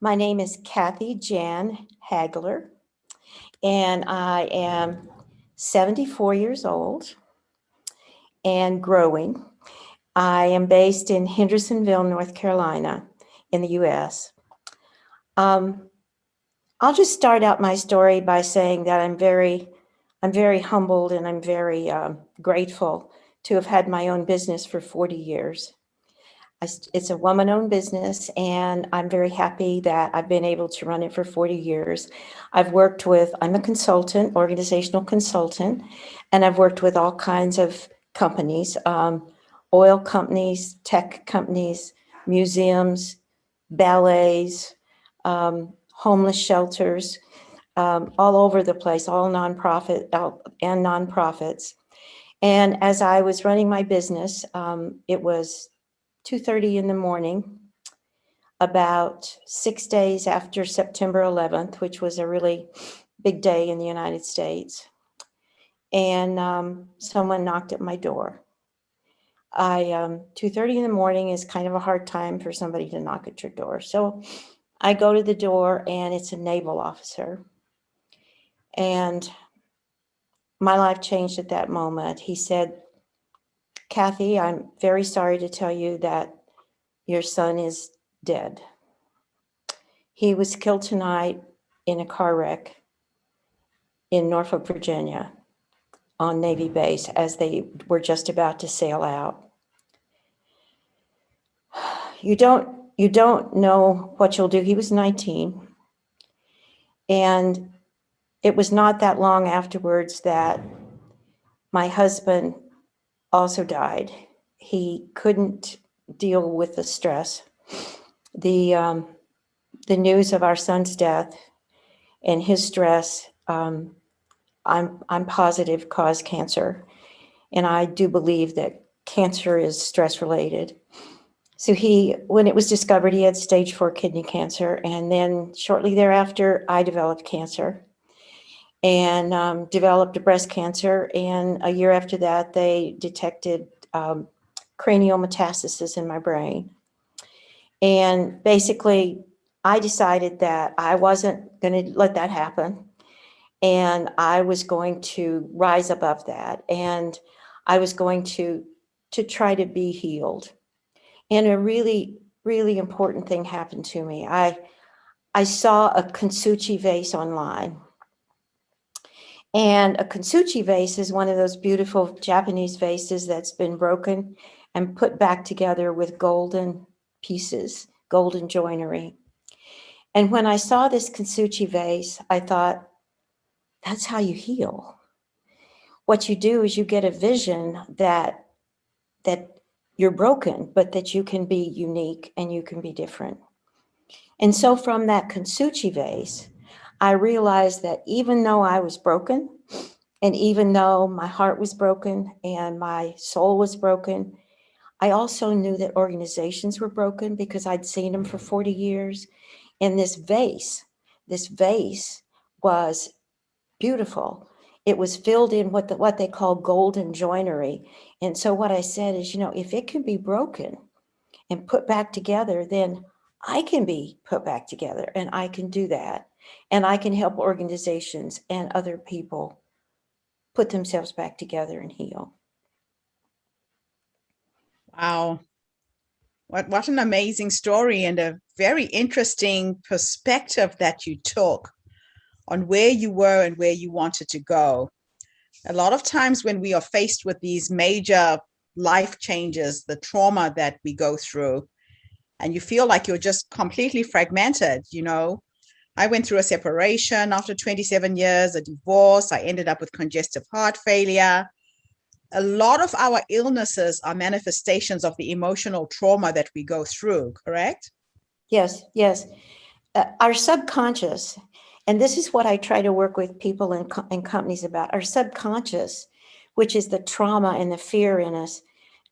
My name is Cathy Jan Hagler, and I am 74 years old and growing. I am based in Hendersonville, North Carolina, in the U.S. Um, I'll just start out my story by saying that I'm very humbled and I'm very grateful to have had my own business for 40 years. It's a woman-owned business, and I'm very happy that I've been able to run it for 40 years. I'm a consultant, organizational consultant, and I've worked with all kinds of companies, oil companies, tech companies, museums, ballets, homeless shelters, all over the place, all and nonprofits. And as I was running my business, it was 2:30 in the morning, about 6 days after September 11th, which was a really big day in the United States. And someone knocked at my door. 2:30 in the morning is kind of a hard time for somebody to knock at your door. So I go to the door, and it's a naval officer. And my life changed at that moment. He said, "Cathy, I'm very sorry to tell you that your son is dead. He was killed tonight in a car wreck in Norfolk, Virginia, on Navy base as they were just about to sail out. You don't know what you'll do." He was 19. And it was not that long afterwards that my husband also died. He couldn't deal with the stress. The news of our son's death and his stress, I'm positive, caused cancer. And I do believe that cancer is stress related. So when it was discovered, he had stage 4 kidney cancer. And then shortly thereafter, I developed cancer and developed a breast cancer. And a year after that, they detected cranial metastasis in my brain. And basically, I decided that I wasn't going to let that happen. And I was going to rise above that. And I was going to try to be healed. And a really, really important thing happened to me. I saw a kintsugi vase online. And a kintsugi vase is one of those beautiful Japanese vases that's been broken and put back together with golden pieces, golden joinery. And when I saw this kintsugi vase, I thought, that's how you heal. What you do is you get a vision that you're broken, but that you can be unique and you can be different. And so from that kintsugi vase, I realized that even though I was broken, and even though my heart was broken and my soul was broken, I also knew that organizations were broken because I'd seen them for 40 years. And this vase was beautiful. It was filled in what they call golden joinery. And so what I said is, if it can be broken and put back together, then I can be put back together, and I can do that. And I can help organizations and other people put themselves back together and heal. Wow. What an amazing story, and a very interesting perspective that you took on where you were and where you wanted to go. A lot of times when we are faced with these major life changes, the trauma that we go through, and you feel like you're just completely fragmented. I went through a separation after 27 years, a divorce. I ended up with congestive heart failure. A lot of our illnesses are manifestations of the emotional trauma that we go through, correct? Yes, yes. Our subconscious, and this is what I try to work with people and companies about, our subconscious, which is the trauma and the fear in us,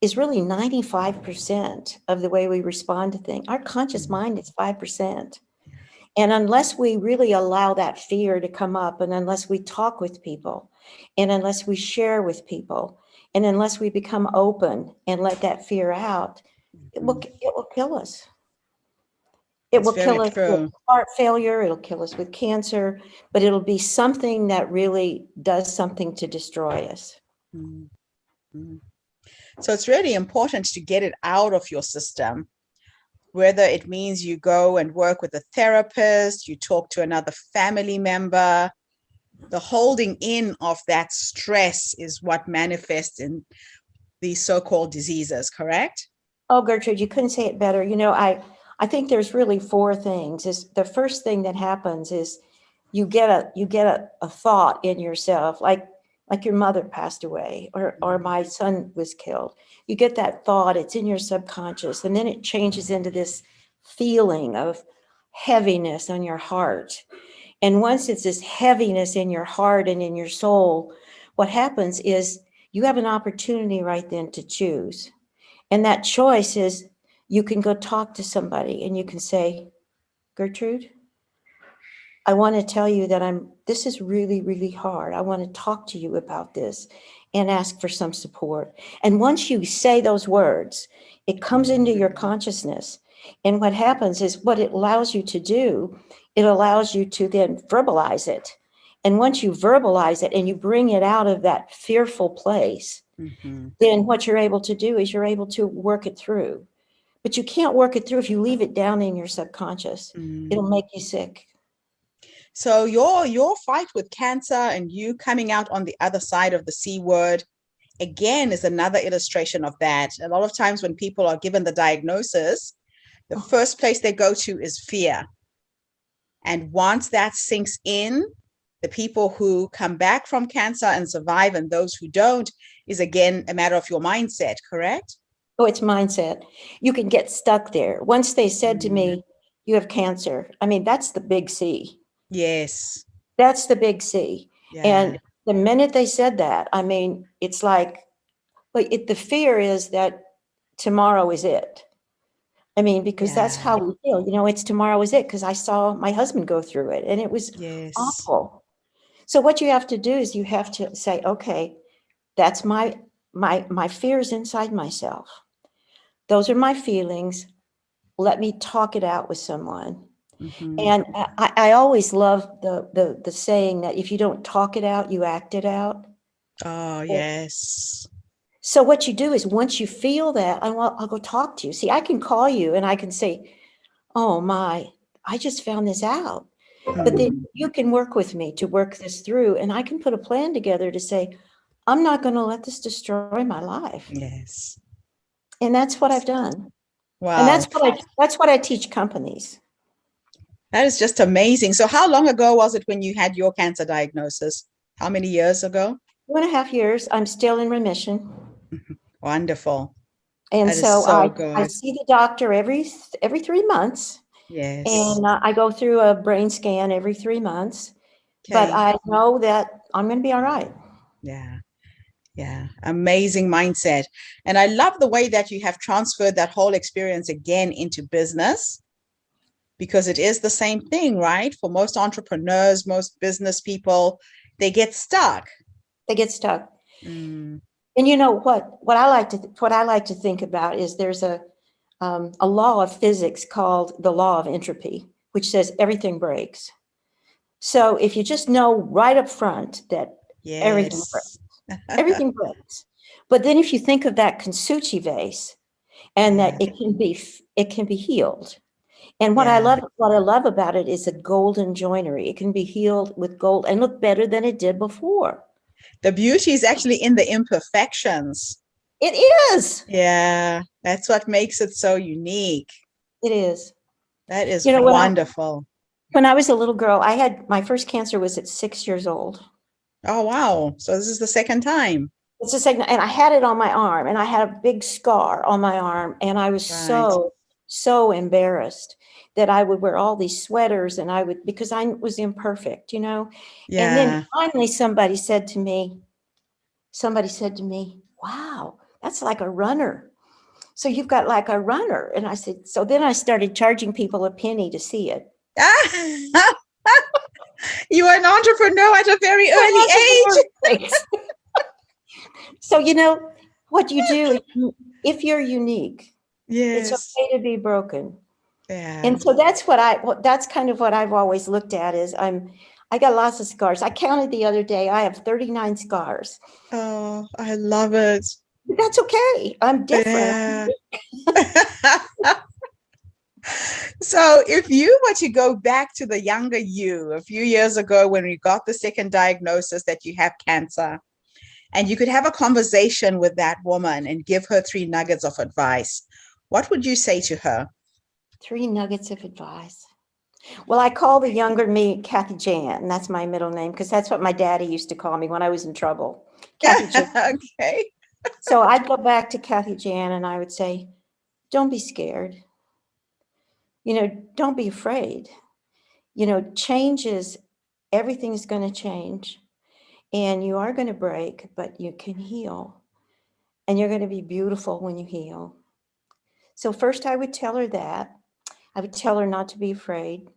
is really 95% of the way we respond to things. Our conscious mind is 5%. And unless we really allow that fear to come up, and unless we talk with people, and unless we share with people, and unless we become open and let that fear out, it will kill us. It It's will very kill us with true. heart failure, it'll kill us with cancer, but it'll be something that really does something to destroy us. Mm, mm. So it's really important to get it out of your system, whether it means you go and work with a therapist, you talk to another family member. The holding in of that stress is what manifests in these so-called diseases, correct? Oh, Gertrude, you couldn't say it better. I think there's really four things. Is the first thing that happens is you get a thought in yourself, like your mother passed away or my son was killed. You get that thought, it's in your subconscious, and then it changes into this feeling of heaviness on your heart. And once it's this heaviness in your heart and in your soul, what happens is you have an opportunity right then to choose. And that choice is you can go talk to somebody and you can say, Gertrude, I want to tell you that this is really, really hard. I want to talk to you about this and ask for some support. And once you say those words, it comes into your consciousness. And what happens is what it allows you to do, it allows you to then verbalize it. And once you verbalize it and you bring it out of that fearful place, Mm-hmm. then what you're able to do is you're able to work it through. But you can't work it through if you leave it down in your subconscious. Mm. It'll make you sick. So your fight with cancer and you coming out on the other side of the C word, again, is another illustration of that. A lot of times when people are given the diagnosis, the first place they go to is fear. And once that sinks in, the people who come back from cancer and survive and those who don't is again a matter of your mindset, correct? Oh, it's mindset. You can get stuck there. Once they said to Mm. me, you have cancer. I mean, that's the big C. Yes. That's the big C. Yeah. And the minute they said that, I mean, it's like, the fear is that tomorrow is it. I mean, because that's Yeah. how we feel. It's tomorrow is it, because I saw my husband go through it and it was Yes. awful. So what you have to do is you have to say, okay, that's my fears inside myself. Those are my feelings. Let me talk it out with someone. Mm-hmm. And I always love the saying that if you don't talk it out, you act it out. Oh, yes. So what you do is once you feel that, I'll go talk to you. See, I can call you and I can say, oh my, I just found this out. But then Mm. you can work with me to work this through, and I can put a plan together to say, I'm not going to let this destroy my life. Yes. And that's what I've done. And Wow. that's what I teach companies. That is just amazing. So how long ago was it when you had your cancer diagnosis? How many years ago? 2.5 years, I'm still in remission. Wonderful. And That is so so I good. see the doctor every 3 months, Yes. and I go through a brain scan every 3 months, but Okay. I know that I'm going to be all right. Yeah. Yeah. Amazing mindset. And I love the way that you have transferred that whole experience again into business, because it is the same thing, right? For most entrepreneurs, most business people, they get stuck. They get stuck. Mm. And you know what I like to think about is there's a law of physics called the law of entropy, which says everything breaks. So if you just know right up front that everything breaks, Yes. everything breaks. But then if you think of that Kintsugi vase and that Yeah. it can be healed. And Yeah. what I love about it is a golden joinery. It can be healed with gold and look better than it did before. The beauty is actually in the imperfections. It is. Yeah. That's what makes it so unique. It is. That is You know, wonderful. when I was a little girl, I had my first cancer was at 6 years old. Oh, wow. So this is the second time. It's a second, and I had it on my arm, and I had a big scar on my arm, and I was Right. so embarrassed that I would wear all these sweaters, and because I was imperfect, And then Yeah. finally, somebody said to me, "Wow, that's like a runner. So you've got like a runner." And I said, so then I started charging people a penny to see it. You are an entrepreneur at a very early age. Thanks. So, what you do, if you're unique, it's Yes. okay to be broken. Yeah. And so that's kind of what I've always looked at is I got lots of scars. I counted the other day, I have 39 scars. Oh, I love it. But that's okay. I'm different. Yeah. So if you were to go back to the younger you a few years ago when we got the second diagnosis that you have cancer, and you could have a conversation with that woman and give her three nuggets of advice, what would you say to her? 3 nuggets of advice. Well, I call the younger me Cathy Jan, and that's my middle name because that's what my daddy used to call me when I was in trouble. Cathy Jan. Okay. So I'd go back to Cathy Jan and I would say, don't be scared. Don't be afraid. Changes, everything's going to change and you are going to break, but you can heal and you're going to be beautiful when you heal. So first I would tell her that. I would tell her not to be afraid.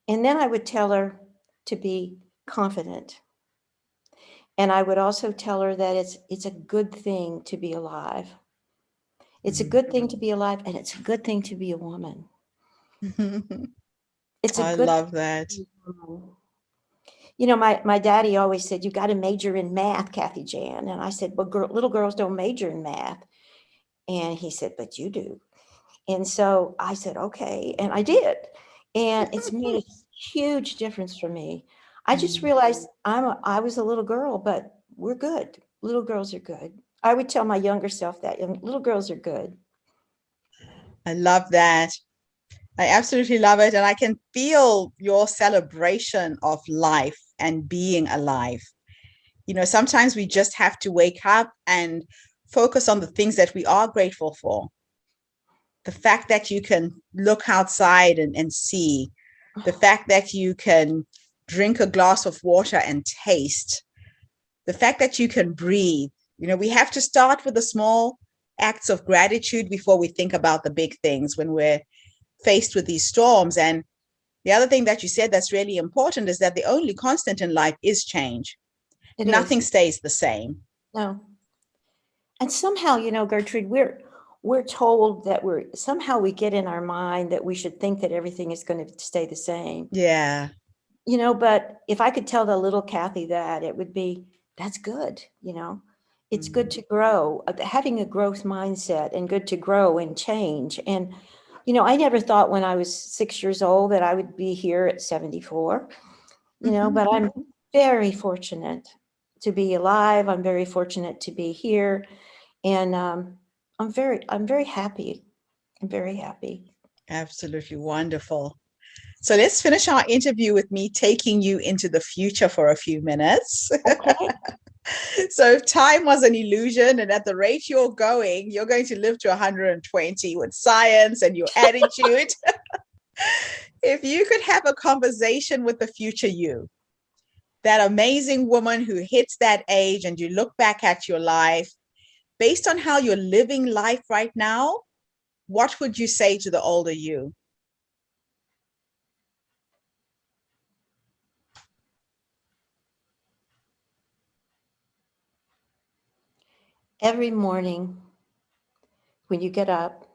And then I would tell her to be confident. And I would also tell her that it's a good thing to be alive. It's a good thing to be alive, and it's a good thing to be a woman. It's a I good love thing that. to be a woman. My daddy always said, you got to major in math, Cathy Jan. And I said, well, little girls don't major in math. And he said, but you do. And so I said, okay. And I did. And it's made a huge difference for me. I just realized I was a little girl, but we're good. Little girls are good. I would tell my younger self that little girls are good. I love that. I absolutely love it. And I can feel your celebration of life and being alive. Sometimes we just have to wake up and focus on the things that we are grateful for. The fact that you can look outside and see, the fact that you can drink a glass of water and taste, the fact that you can breathe. We have to start with the small acts of gratitude before we think about the big things when we're faced with these storms. And the other thing that you said that's really important is that the only constant in life is change. It Nothing is. stays the same. No. And somehow, Gertrude, we're told that somehow we get in our mind that we should think that everything is going to stay the same. Yeah. But if I could tell the little Cathy that, it would be, that's good. It's good to grow, having a growth mindset and good to grow and change. And, I never thought when I was 6 years old that I would be here at 74, but I'm very fortunate to be alive. I'm very fortunate to be here. And I'm very happy. I'm very happy. Absolutely wonderful. So let's finish our interview with me taking you into the future for a few minutes. Okay. So if time was an illusion and at the rate you're going to live to 120 with science and your attitude. If you could have a conversation with the future you, that amazing woman who hits that age, and you look back at your life, based on how you're living life right now, what would you say to the older you? Every morning when you get up,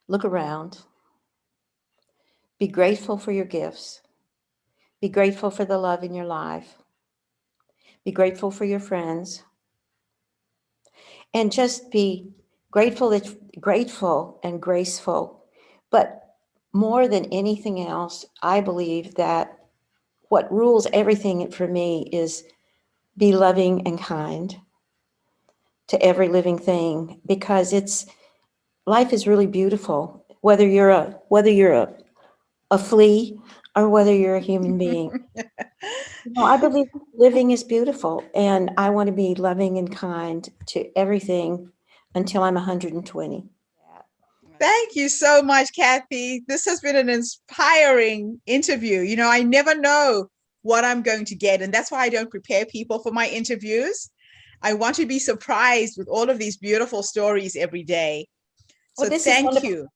look around, be grateful for your gifts, be grateful for the love in your life, be grateful for your friends, and just be grateful and graceful. But more than anything else, I believe that what rules everything for me is be loving and kind to every living thing, because life is really beautiful, whether you're a flea or whether you're a human being. I believe living is beautiful, and I want to be loving and kind to everything until I'm 120. Thank you so much, Cathy. This has been an inspiring interview. I never know what I'm going to get, and that's why I don't prepare people for my interviews. I want to be surprised with all of these beautiful stories every day. Well, So this is thank wonderful. you.